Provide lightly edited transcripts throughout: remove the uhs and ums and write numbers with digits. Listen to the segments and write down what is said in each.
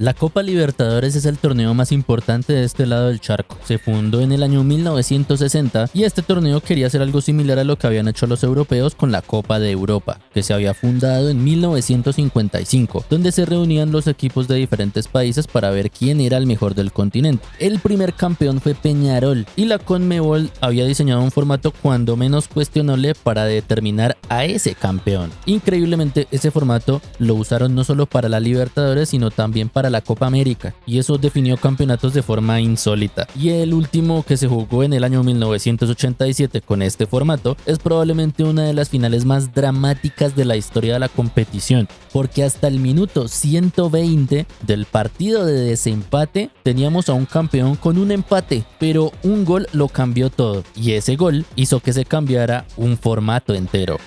La Copa Libertadores es el torneo más importante de este lado del charco. Se fundó en el año 1960 y este torneo quería hacer algo similar a lo que habían hecho los europeos con la Copa de Europa, que se había fundado en 1955, donde se reunían los equipos de diferentes países para ver quién era el mejor del continente. El primer campeón fue Peñarol y la Conmebol había diseñado un formato cuando menos cuestionable para determinar a ese campeón. Increíblemente, ese formato lo usaron no solo para la Libertadores, sino también para la Copa América, y eso definió campeonatos de forma insólita. Y el último, que se jugó en el año 1987 con este formato, es probablemente una de las finales más dramáticas de la historia de la competición, porque hasta el minuto 120 del partido de desempate teníamos a un campeón con un empate, pero un gol lo cambió todo, y ese gol hizo que se cambiara un formato entero.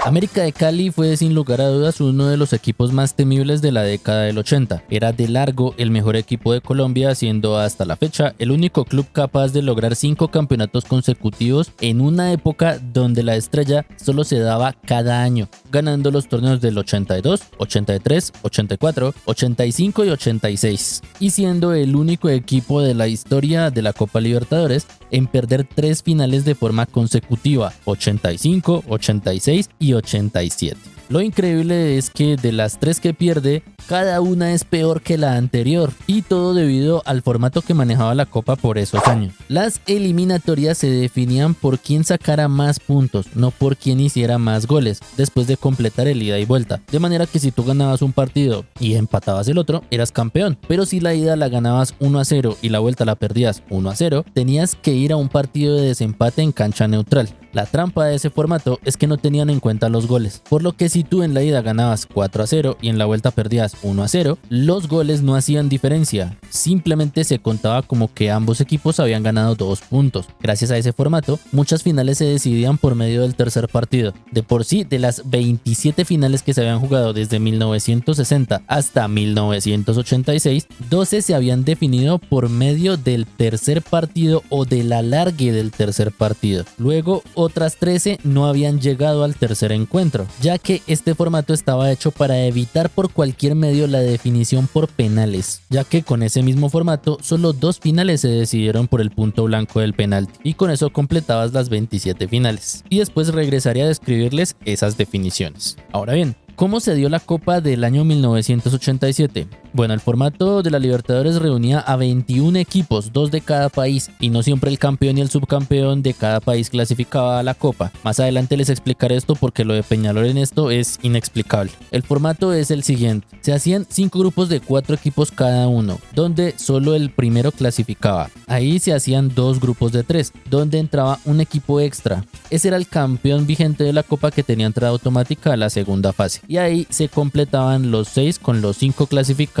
América de Cali fue sin lugar a dudas uno de los equipos más temibles de la década del 80. Era de largo el mejor equipo de Colombia, siendo hasta la fecha el único club capaz de lograr 5 campeonatos consecutivos en una época donde la estrella solo se daba cada año, ganando los torneos del 82, 83, 84, 85 y 86, y siendo el único equipo de la historia de la Copa Libertadores en perder 3 finales de forma consecutiva: 85, 86 y 87. Lo increíble es que de las 3 que pierde, cada una es peor que la anterior, y todo debido al formato que manejaba la Copa por esos años. Las eliminatorias se definían por quién sacara más puntos, no por quién hiciera más goles después de completar el ida y vuelta. De manera que si tú ganabas un partido y empatabas el otro, eras campeón. Pero si la ida la ganabas 1-0 y la vuelta la perdías 1-0, tenías que ir a un partido de desempate en cancha neutral. La trampa de ese formato es que no tenían en cuenta los goles, por lo que si tú en la ida ganabas 4-0 y en la vuelta perdías 1-0, los goles no hacían diferencia, simplemente se contaba como que ambos equipos habían ganado 2 puntos. Gracias a ese formato, muchas finales se decidían por medio del tercer partido. De por sí, de las 27 finales que se habían jugado desde 1960 hasta 1986, 12 se habían definido por medio del tercer partido o del alargue del tercer partido. Luego, otras 13 no habían llegado al tercer encuentro, ya que este formato estaba hecho para evitar por cualquier medio la definición por penales, ya que con ese mismo formato solo 2 finales se decidieron por el punto blanco del penalti, y con eso completabas las 27 finales. Y después regresaré a describirles esas definiciones. Ahora bien, ¿cómo se dio la Copa del año 1987? Bueno, el formato de la Libertadores reunía a 21 equipos, 2 de cada país, y no siempre el campeón y el subcampeón de cada país clasificaba a la Copa. Más adelante les explicaré esto porque lo de Peñarol en esto es inexplicable. El formato es el siguiente: se hacían 5 grupos de 4 equipos cada uno, donde solo el primero clasificaba. Ahí se hacían 2 grupos de 3, donde entraba un equipo extra. Ese era el campeón vigente de la Copa, que tenía entrada automática a la segunda fase. Y ahí se completaban los 6 con los 5 clasificados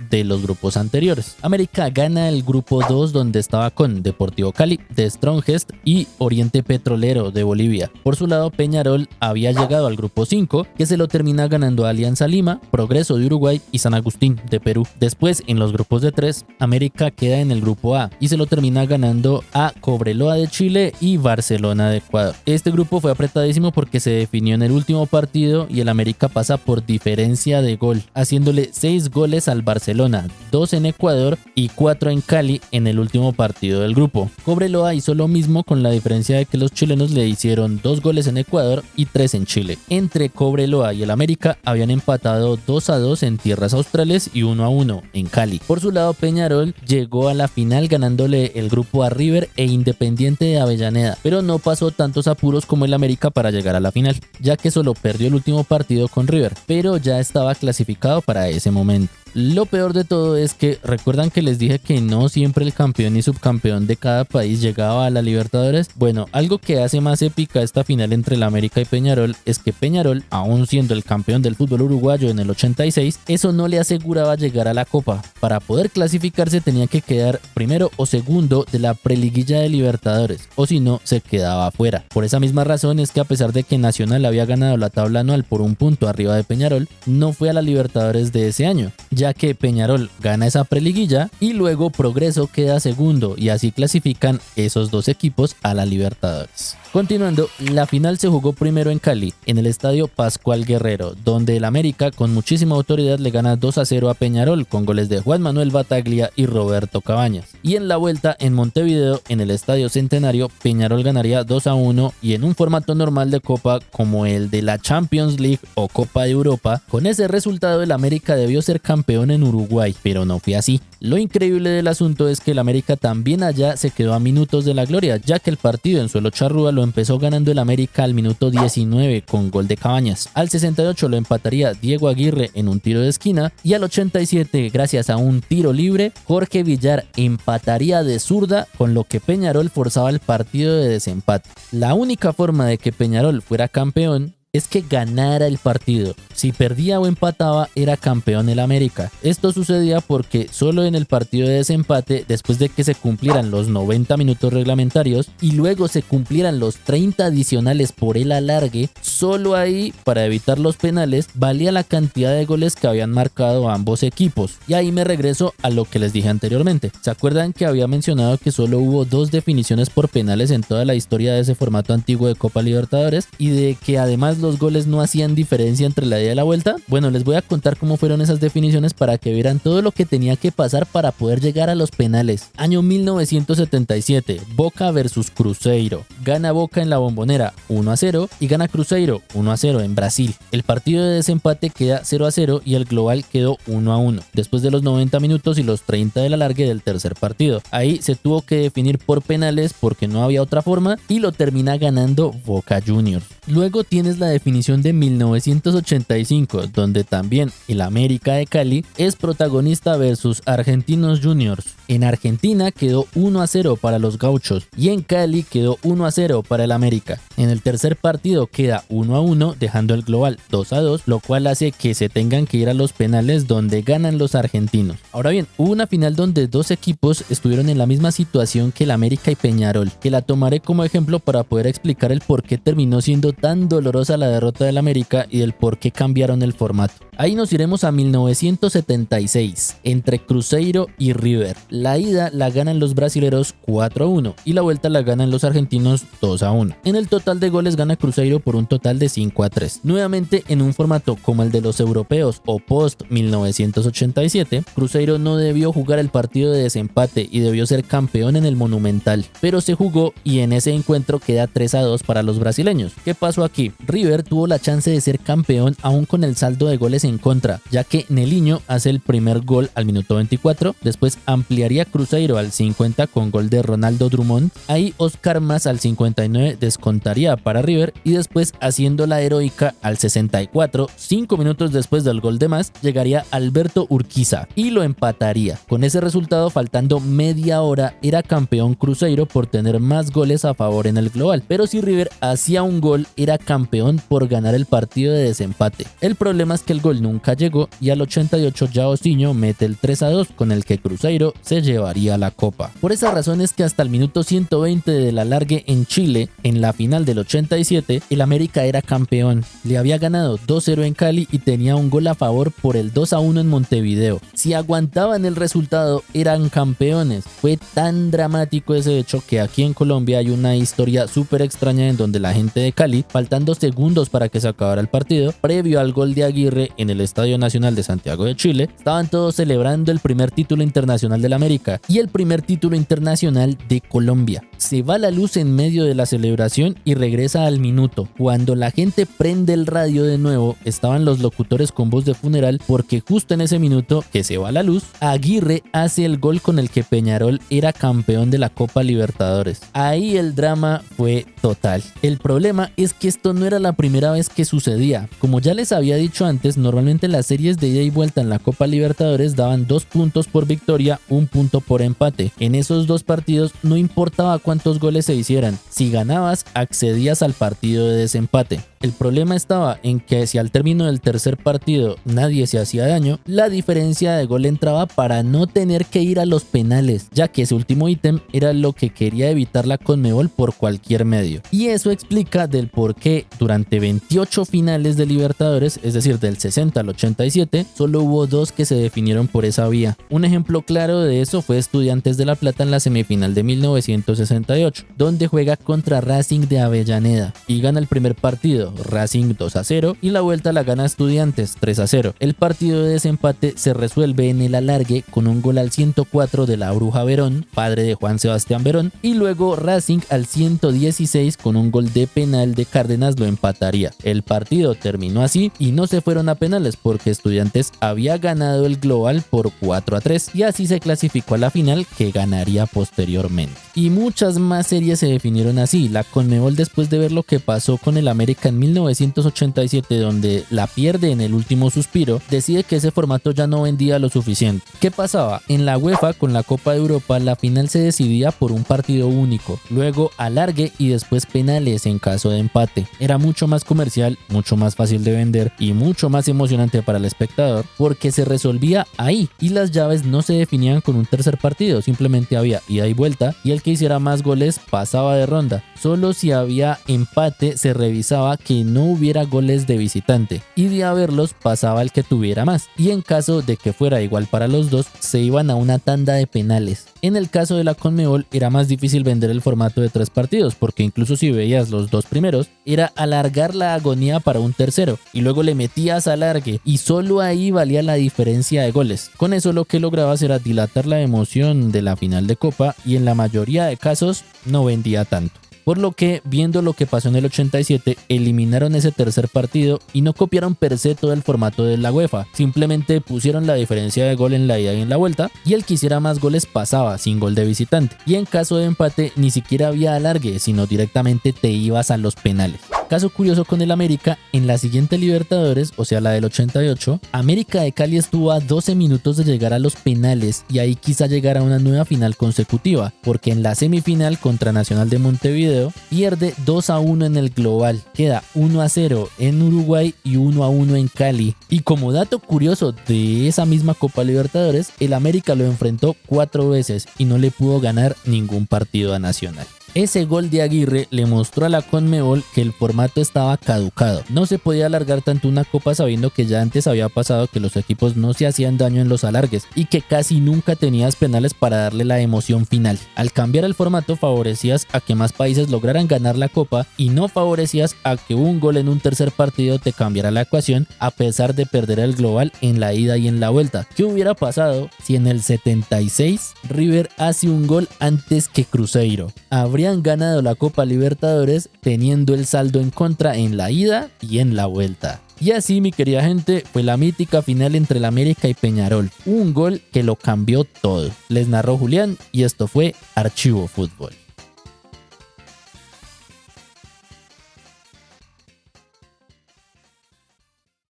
de los grupos anteriores. América gana el grupo 2, donde estaba con Deportivo Cali, The Strongest y Oriente Petrolero de Bolivia. Por su lado, Peñarol había llegado al grupo 5, que se lo termina ganando Alianza Lima, Progreso de Uruguay y San Agustín de Perú. Después, en los grupos de 3, América queda en el grupo A y se lo termina ganando a Cobreloa de Chile y Barcelona de Ecuador. Este grupo fue apretadísimo porque se definió en el último partido y el América pasa por diferencia de gol, haciéndole 6 goles al Barcelona, 2 en Ecuador y 4 en Cali en el último partido del grupo. Cobreloa hizo lo mismo, con la diferencia de que los chilenos le hicieron 2 goles en Ecuador y 3 en Chile. Entre Cobreloa y el América habían empatado 2-2 en tierras australes y 1-1 en Cali. Por su lado, Peñarol llegó a la final ganándole el grupo a River e Independiente de Avellaneda, pero no pasó tantos apuros como el América para llegar a la final, ya que solo perdió el último partido con River, pero ya estaba clasificado para ese momento. Lo peor de todo es que, ¿recuerdan que les dije que no siempre el campeón y subcampeón de cada país llegaba a la Libertadores? Bueno, algo que hace más épica esta final entre el América y Peñarol es que Peñarol, aún siendo el campeón del fútbol uruguayo en el 86, eso no le aseguraba llegar a la Copa. Para poder clasificarse tenía que quedar primero o segundo de la preliguilla de Libertadores, o si no, se quedaba afuera. Por esa misma razón es que, a pesar de que Nacional había ganado la tabla anual por 1 punto arriba de Peñarol, no fue a la Libertadores de ese año, ya que Peñarol gana esa preliguilla y luego Progreso queda segundo y así clasifican esos dos equipos a la Libertadores. Continuando, la final se jugó primero en Cali, en el estadio Pascual Guerrero, donde el América con muchísima autoridad le gana 2-0 a Peñarol con goles de Juan Manuel Bataglia y Roberto Cabañas. Y en la vuelta en Montevideo, en el estadio Centenario, Peñarol ganaría 2-1 y en un formato normal de copa como el de la Champions League o Copa de Europa. Con ese resultado el América debió ser campeón en Uruguay, pero no fue así. Lo increíble del asunto es que el América también allá se quedó a minutos de la gloria, ya que el partido en suelo charrúa lo empezó ganando el América al minuto 19 con gol de Cabañas. Al 68 lo empataría Diego Aguirre en un tiro de esquina y al 87, gracias a un tiro libre, Jorge Villar empataría de zurda, con lo que Peñarol forzaba el partido de desempate. La única forma de que Peñarol fuera campeón es que ganara el partido. Si perdía o empataba, era campeón el América. Esto sucedía porque solo en el partido de desempate, después de que se cumplieran los 90 minutos reglamentarios y luego se cumplieran los 30 adicionales por el alargue, solo ahí, para evitar los penales, valía la cantidad de goles que habían marcado ambos equipos. Y ahí me regreso a lo que les dije anteriormente. ¿Se acuerdan que había mencionado que solo hubo 2 definiciones por penales en toda la historia de ese formato antiguo de Copa Libertadores? Y de que además los goles no hacían diferencia entre la ida y la vuelta. Bueno, les voy a contar cómo fueron esas definiciones para que vieran todo lo que tenía que pasar para poder llegar a los penales. Año 1977, Boca versus Cruzeiro. Gana Boca en la Bombonera 1-0 y gana Cruzeiro 1-0 en Brasil. El partido de desempate queda 0-0 y el global quedó 1-1 después de los 90 minutos y los 30 del alargue del tercer partido. Ahí se tuvo que definir por penales porque no había otra forma y lo termina ganando Boca Juniors. Luego tienes la definición de 1985, donde también el América de Cali es protagonista versus Argentinos Juniors. En Argentina quedó 1-0 para los gauchos y en Cali quedó 1-0 para el América. En el tercer partido queda 1-1, dejando el global 2-2, lo cual hace que se tengan que ir a los penales donde ganan los argentinos. Ahora bien, hubo una final donde dos equipos estuvieron en la misma situación que el América y Peñarol, que la tomaré como ejemplo para poder explicar el por qué terminó siendo tan dolorosa la derrota del América y del por qué cambiaron el formato. Ahí nos iremos a 1976, entre Cruzeiro y River. La ida la ganan los brasileros 4-1 y la vuelta la ganan los argentinos 2-1. En el total de goles gana Cruzeiro por un total de 5-3. Nuevamente en un formato como el de los europeos o post 1987, Cruzeiro no debió jugar el partido de desempate y debió ser campeón en el Monumental, pero se jugó y en ese encuentro queda 3-2 para los brasileños. ¿Qué pasó aquí? River tuvo la chance de ser campeón aún con el saldo de goles en contra, ya que Neliño hace el primer gol al minuto 24, después ampliaría Cruzeiro al 50 con gol de Ronaldo Drummond, ahí Oscar Mas al 59 descontaría para River y después haciendo la heroica al 64, 5 minutos después del gol de Mas, llegaría Alberto Urquiza y lo empataría. Con ese resultado, faltando media hora, era campeón Cruzeiro por tener más goles a favor en el global, pero si River hacía un gol, era campeón por ganar el partido de desempate. El problema es que el gol nunca llegó y al 88 Jairzinho mete el 3-2 con el que Cruzeiro se llevaría la copa. Por esa razón es que hasta el minuto 120 del alargue en Chile, en la final del 87, el América era campeón. Le había ganado 2-0 en Cali y tenía un gol a favor por el 2-1 en Montevideo. Si aguantaban el resultado, eran campeones. Fue tan dramático ese hecho que aquí en Colombia hay una historia súper extraña en donde la gente de Cali, faltando segundos para que se acabara el partido, previo al gol de Aguirre en el Estadio Nacional de Santiago de Chile, estaban todos celebrando el primer título internacional del América y el primer título internacional de Colombia. Se va la luz en medio de la celebración y regresa al minuto. Cuando la gente prende el radio de nuevo, estaban los locutores con voz de funeral porque justo en ese minuto que se va la luz, Aguirre hace el gol con el que Peñarol era campeón de la Copa Libertadores. Ahí el drama fue total. El problema es que esto no era la primera vez que sucedía. Como ya les había dicho antes, normalmente las series de ida y vuelta en la Copa Libertadores daban 2 puntos por victoria, 1 punto por empate. En esos dos partidos no importaba cuántos goles se hicieran, si ganabas accedías al partido de desempate. El problema estaba en que si al término del tercer partido nadie se hacía daño, la diferencia de gol entraba para no tener que ir a los penales, ya que ese último ítem era lo que quería evitar la Conmebol por cualquier medio. Y eso explica del por qué durante 28 finales de Libertadores, es decir, del 60 al 87, solo hubo 2 que se definieron por esa vía. Un ejemplo claro de eso fue Estudiantes de La Plata en la semifinal de 1968, donde juega contra Racing de Avellaneda y gana el primer partido, Racing 2-0, y la vuelta la gana Estudiantes 3-0. El partido de desempate se resuelve en el alargue con un gol al 104 de la Bruja Verón, padre de Juan Sebastián Verón, y luego Racing al 116 con un gol de penal de Cárdenas lo empataría. El partido terminó así y no se fueron a penales porque Estudiantes había ganado el global por 4-3 y así se clasificó a la final que ganaría posteriormente. Y muchas más series se definieron así. La Conmebol, después de ver lo que pasó con el América en 1987, donde la pierde en el último suspiro, decide que ese formato ya no vendía lo suficiente. ¿Qué pasaba? En la UEFA, con la Copa de Europa, la final se decidía por un partido único, luego alargue y después penales en caso de empate. Era mucho más comercial, mucho más fácil de vender y mucho más emocionante para el espectador porque se resolvía ahí y las llaves no se definían con un tercer partido, simplemente había ida y vuelta y el que hiciera más goles pasaba de ronda. Solo si había empate se revisaba que no hubiera goles de visitante y de haberlos pasaba el que tuviera más, y en caso de que fuera igual para los dos se iban a una tanda de penales. En el caso de la Conmebol era más difícil vender el formato de 3 partidos porque incluso si veías los 2 primeros era alargar la agonía para un tercero y luego le metías alargue y solo ahí valía la diferencia de goles. Con eso lo que lograbas era dilatar la emoción de la final de Copa y en la mayoría de casos no vendía tanto. Por lo que, viendo lo que pasó en el 87, eliminaron ese tercer partido y no copiaron per se todo el formato de la UEFA. Simplemente pusieron la diferencia de gol en la ida y en la vuelta, y el que hiciera más goles pasaba sin gol de visitante. Y en caso de empate, ni siquiera había alargue, sino directamente te ibas a los penales. Caso curioso con el América, en la siguiente Libertadores, o sea la del 88, América de Cali estuvo a 12 minutos de llegar a los penales y ahí quizá llegar a una nueva final consecutiva, porque en la semifinal contra Nacional de Montevideo pierde 2-1 en el global, queda 1-0 en Uruguay y 1-1 en Cali. Y como dato curioso de esa misma Copa Libertadores, el América lo enfrentó 4 veces y no le pudo ganar ningún partido a Nacional. Ese gol de Aguirre le mostró a la Conmebol que el formato estaba caducado. No se podía alargar tanto una copa sabiendo que ya antes había pasado que los equipos no se hacían daño en los alargues y que casi nunca tenías penales para darle la emoción final. Al cambiar el formato favorecías a que más países lograran ganar la copa y no favorecías a que un gol en un tercer partido te cambiara la ecuación a pesar de perder el global en la ida y en la vuelta. ¿Qué hubiera pasado si en el 76 River hace un gol antes que Cruzeiro? Habrían ganado la Copa Libertadores teniendo el saldo en contra en la ida y en la vuelta. Y así, mi querida gente, fue la mítica final entre el América y Peñarol. Un gol que lo cambió todo. Les narró Julián y esto fue Archivo Fútbol.